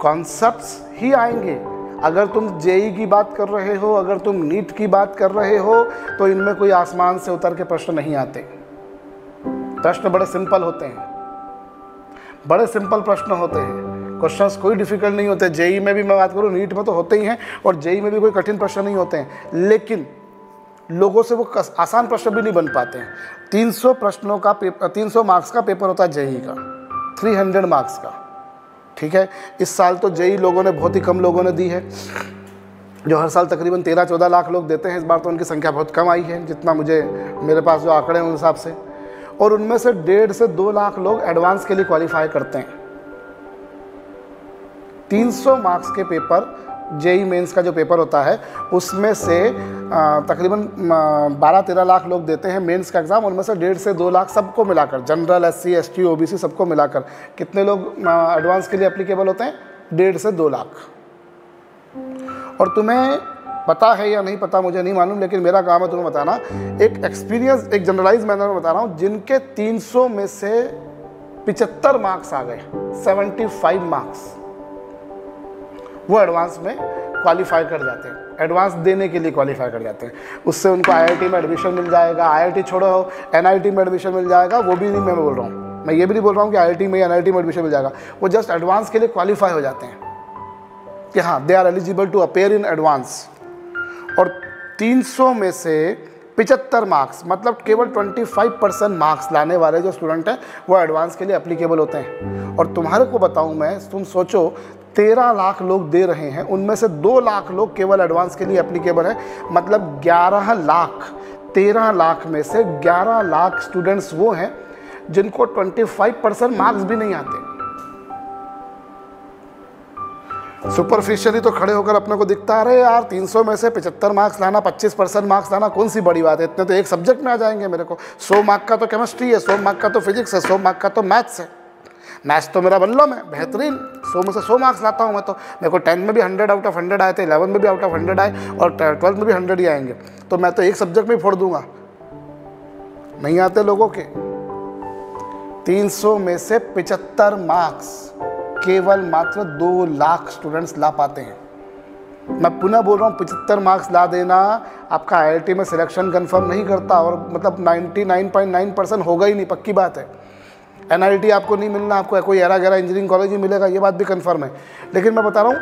Concepts ही आएंगे। अगर तुम जेई की बात कर रहे हो, अगर तुम नीट की बात कर रहे हो, तो इनमें कोई आसमान से उतर के प्रश्न नहीं आते। प्रश्न बड़े सिंपल होते हैं, बड़े सिंपल प्रश्न होते हैं, क्वेश्चंस कोई डिफिकल्ट नहीं होते। जेई में भी मैं बात करूँ, नीट में तो होते ही हैं, और जेई में भी कोई कठिन प्रश्न नहीं होते हैं, लेकिन लोगों से वो आसान प्रश्न भी नहीं बन पाते हैं। 300 प्रश्नों का 300 मार्क्स का पेपर होता है जेई का, 300 मार्क्स का, ठीक है। इस साल तो जेई लोगों ने, बहुत ही कम लोगों ने दी है, जो हर साल तकरीबन 13-14 लाख लोग देते हैं। इस बार तो उनकी संख्या बहुत कम आई है, जितना मुझे, मेरे पास जो आंकड़े हैं उस हिसाब से, और उनमें से 1.5 से 2 लाख लोग एडवांस के लिए क्वालिफाई करते हैं। 300 मार्क्स के पेपर, जेई मेंस का जो पेपर होता है, उसमें से तकरीबन 12-13 लाख लोग देते हैं मेंस का एग्ज़ाम। उनमें से 1.5 से 2 लाख सबको मिलाकर, जनरल, SC, ST, OBC सबको मिलाकर कितने लोग एडवांस के लिए एप्लीकेबल होते हैं? 1.5 से 2 लाख। और तुम्हें पता है या नहीं पता मुझे नहीं मालूम, लेकिन मेरा काम है तुम्हें बताना। एक एक्सपीरियंस, एक जनरलाइज मैनर में बता रहा हूँ, जिनके 300 में से 75 मार्क्स आ गए, 75 मार्क्स, वो एडवांस में क्वालिफाई कर जाते हैं, एडवांस देने के लिए क्वालिफाई कर जाते हैं। उससे उनको IIT में एडमिशन मिल जाएगा, IIT छोड़ो NIT में एडमिशन मिल जाएगा, वो भी नहीं मैं बोल रहा हूँ, मैं ये भी नहीं बोल रहा हूँ कि IIT में या NIT में एडमिशन मिल जाएगा। वो जस्ट एडवांस के लिए क्वालिफाई हो जाते हैं कि हाँ, they are eligible to appear in advance. और 300 में से 75 मार्क्स, मतलब केवल 25% मार्क्स लाने वाले जो स्टूडेंट हैं, वो एडवांस के लिए एप्लीकेबल होते हैं। और तुम्हारे को बताऊं मैं, तुम सोचो 13 लाख लोग दे रहे हैं, उनमें से 2 लाख लोग केवल एडवांस के लिए एप्लीकेबल है, मतलब 11 लाख। 13 लाख में से 11 लाख स्टूडेंट्स वो हैं जिनको 25% मार्क्स भी नहीं आते। सुपरफिशियली तो खड़े होकर अपने को दिखता है, अरे यार 300 में से 75 मार्क्स लाना, 25% मार्क्स लाना कौन सी बड़ी बात है, इतने तो एक सब्जेक्ट में आ जाएंगे मेरे को। 100 मार्क का तो केमिस्ट्री है, 100 मार्क का तो फिजिक्स है, 100 मार्क का तो मैथ्स है, मैथ्स तो मेरा बल्लो में बेहतरीन, 100 में से 100 मार्क्स लाता हूँ मैं तो। मेरे को 10 में भी 100 आउट ऑफ 100 आए थे, 11 में भी आउट ऑफ 100 आए, और 12 में भी 100 ही आएंगे, तो मैं तो एक सब्जेक्ट में ही फोड़ दूंगा। नहीं आते लोगों के। 300 में से 75 मार्क्स केवल मात्र 2 लाख स्टूडेंट्स ला पाते हैं। मैं पुनः बोल रहा हूँ, 75 मार्क्स ला देना आपका IIT में सिलेक्शन कंफर्म नहीं करता, और मतलब 99.9% होगा ही नहीं, पक्की बात है। NIT आपको नहीं मिलना, आपको कोई एरा गैरा इंजीनियरिंग कॉलेज ही मिलेगा, ये बात भी कंफर्म है। लेकिन मैं बता रहा हूँ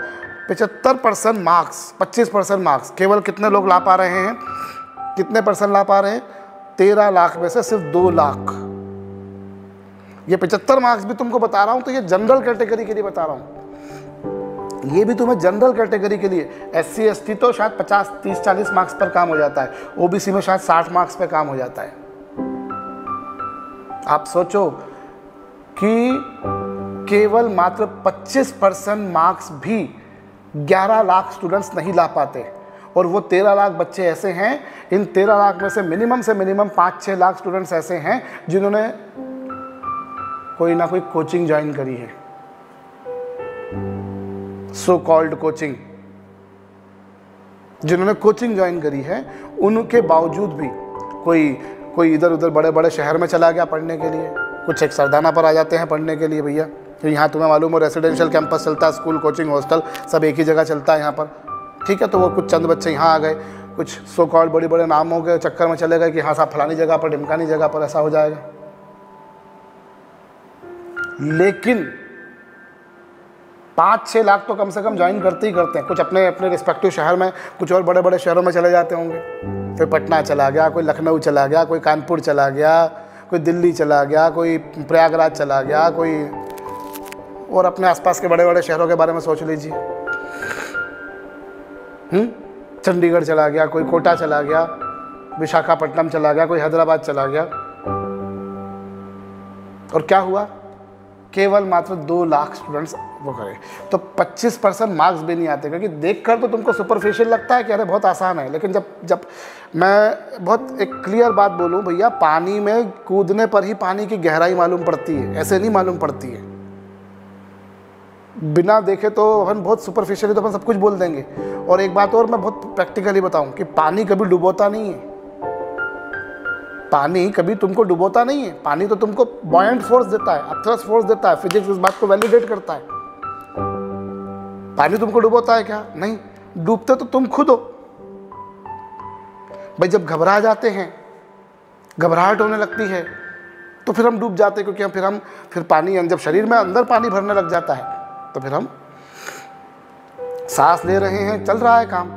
75% मार्क्स, 25% मार्क्स केवल कितने लोग ला पा रहे हैं, कितने % ला पा रहे हैं? 13 लाख में से सिर्फ 2 लाख। ये 75 मार्क्स भी तुमको बता रहा हूँ तो ये जनरल कैटेगरी के लिए बता रहा हूँ, ये भी तुम्हें जनरल कैटेगरी के लिए। SC ST तो शायद 50, 30, 40 मार्क्स पर काम हो जाता है, OBC में शायद 60 मार्क्स पे काम हो जाता है। आप सोचो कि केवल मात्र 25% मार्क्स भी 11 लाख स्टूडेंट्स नहीं ला पाते, और वो 13 लाख बच्चे ऐसे हैं, इन 13 लाख में से मिनिमम 5-6 लाख स्टूडेंट्स ऐसे हैं जिन्होंने कोई ना कोई कोचिंग ज्वाइन करी है, सो कॉल्ड कोचिंग, जिन्होंने कोचिंग ज्वाइन करी है। उनके बावजूद भी कोई इधर उधर बड़े बड़े शहर में चला गया पढ़ने के लिए, कुछ एक सरदाना पर आ जाते हैं पढ़ने के लिए भैया, तो यहाँ तुम्हें मालूम हो रेसिडेंशियल कैंपस चलता है, स्कूल, कोचिंग, हॉस्टल सब एक ही जगह चलता है यहाँ पर, ठीक है। तो वो कुछ चंद बच्चे यहाँ आ गए, कुछ सो कॉल्ड बड़े बड़े नामों के चक्कर में चले गए कि हाँ साहब फलानी जगह पर, ढिमकानी जगह पर ऐसा हो जाएगा। लेकिन 5-6 लाख तो कम से कम ज्वाइन करते ही करते हैं, कुछ अपने अपने रिस्पेक्टिव शहर में, कुछ और बड़े बड़े शहरों में चले जाते होंगे। कोई पटना चला गया, कोई लखनऊ चला गया, कोई कानपुर चला गया, कोई दिल्ली चला गया, कोई प्रयागराज चला गया, कोई और अपने आसपास के बड़े बड़े शहरों के बारे में सोच लीजिए। चंडीगढ़ चला गया, कोई कोटा चला गया, विशाखापट्टनम चला गया, कोई हैदराबाद चला गया, और क्या हुआ? केवल मात्र 2 लाख स्टूडेंट्स वो करें, तो 25% मार्क्स भी नहीं आते। क्योंकि देखकर तो तुमको सुपरफिशियल लगता है कि अरे बहुत आसान है, लेकिन जब मैं बहुत एक क्लियर बात बोलूं भैया, पानी में कूदने पर ही पानी की गहराई मालूम पड़ती है, ऐसे नहीं मालूम पड़ती है। बिना देखे तो अपन बहुत सुपरफिशियली तो अपन सब कुछ बोल देंगे। और एक बात और मैं बहुत प्रैक्टिकली बताऊं कि पानी कभी डुबोता नहीं है, पानी कभी तुमको डुबोता नहीं है, पानी तो तुमको बॉयंट फोर्स देता है, अपथ्रस्ट फोर्स देता है। फिजिक्स इस बात को वैलिडेट करता है। पानी तुमको डुबोता है क्या? नहीं, डूबते तो तुम खुद हो भाई। जब घबरा जाते हैं, घबराहट होने लगती है, तो फिर हम डूब जाते हैं, क्योंकि फिर पानी, जब शरीर में अंदर पानी भरने लग जाता है, तो फिर हम सांस ले रहे हैं, चल रहा है काम,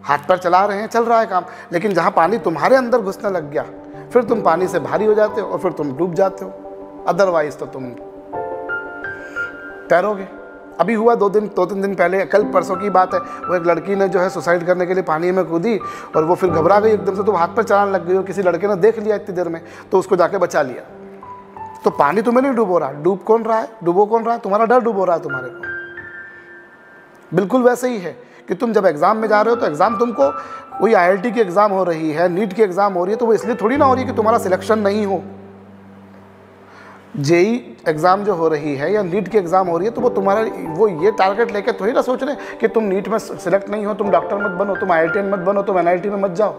हाथ पैर चला रहे हैं, चल रहा है काम, लेकिन जहाँ पानी तुम्हारे अंदर घुसने लग गया, फिर तुम पानी से भारी हो जाते हो और फिर तुम डूब जाते हो। अदरवाइज तो तुम तैरोगे। अभी हुआ 2-3 दिन पहले, कल परसों की बात है, वो एक लड़की ने जो है सुसाइड करने के लिए पानी में कूदी और वो फिर घबरा गई एकदम से, तो हाथ पर चलाने लग गई और किसी लड़के ने देख लिया इतनी देर में, तो उसको जाके बचा लिया। तो पानी तुम्हें नहीं डुबो रहा, डूब कौन रहा है, डुबो कौन रहा है? तुम्हारा डर डुबो रहा है तुम्हारे को। बिल्कुल वैसे ही है कि तुम जब एग्ज़ाम में जा रहे हो, तो एग्ज़ाम तुमको, कोई IIT की एग्ज़ाम हो रही है, नीट की एग्ज़ाम हो रही है, तो वो इसलिए थोड़ी ना हो रही है कि तुम्हारा सिलेक्शन नहीं हो। JEE एग्ज़ाम जो हो रही है या नीट की एग्ज़ाम हो रही है, तो वो तुम्हारा, वो ये टारगेट लेके थोड़ी ना सोच रहे कि तुम नीट में सिलेक्ट नहीं हो, तुम डॉक्टर मत बनो, तुम IITian मत बनो, तुम NIT में मत जाओ,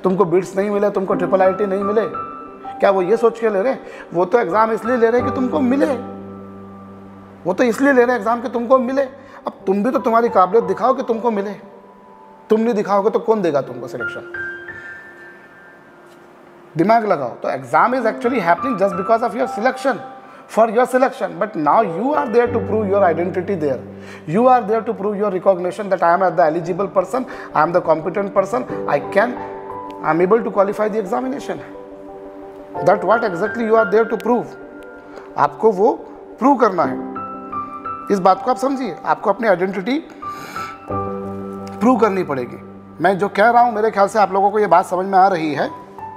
तुमको बिट्स नहीं मिले, तुमको IIIT नहीं मिले। क्या वो ये सोच के ले रहे? वो तो एग्ज़ाम इसलिए ले रहे कि तुमको मिले, वो तो इसलिए ले रहे हैं एग्ज़ाम कि तुमको मिले। अब तुम भी तो तुम्हारी काबिलियत दिखाओ कि तुमको मिले। तुम नहीं दिखाओगे तो कौन देगा तुमको सिलेक्शन? दिमाग लगाओ। तो exam is actually happening just because of your selection, for your selection, but now you are there to prove your identity there. You are there to prove your recognition that I am the eligible person, I am the competent person, I am able to qualify the examination. That what exactly you are there to prove. आपको वो prove करना है। इस बात को आप समझिए, आपको अपनी आइडेंटिटी प्रूव करनी पड़ेगी। मैं जो कह रहा हूँ, मेरे ख्याल से आप लोगों को ये बात समझ में आ रही है।